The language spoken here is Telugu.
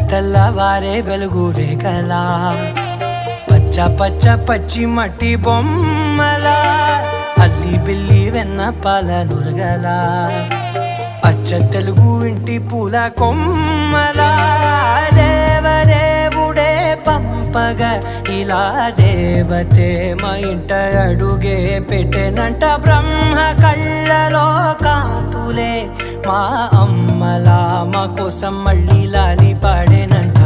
తెల్లవారే వెలుగు రేఖలా పచ్చ పచ్చ పచ్చి మట్టి బొమ్మలా అల్లి బిల్లి వెన్న పాల నురగలా అచ్చ తెలుగు ఇంటి పూల కొమ్మలా దేవదేవుడే పంపగా ఇలా దేవతే మా ఇంట అడుగే పెట్టెనంట బ్రహ్మ కళ్ళలో కాంతులే మా అమ్మలా మా కోసం మళ్ళీ లాలి పాడేనంట.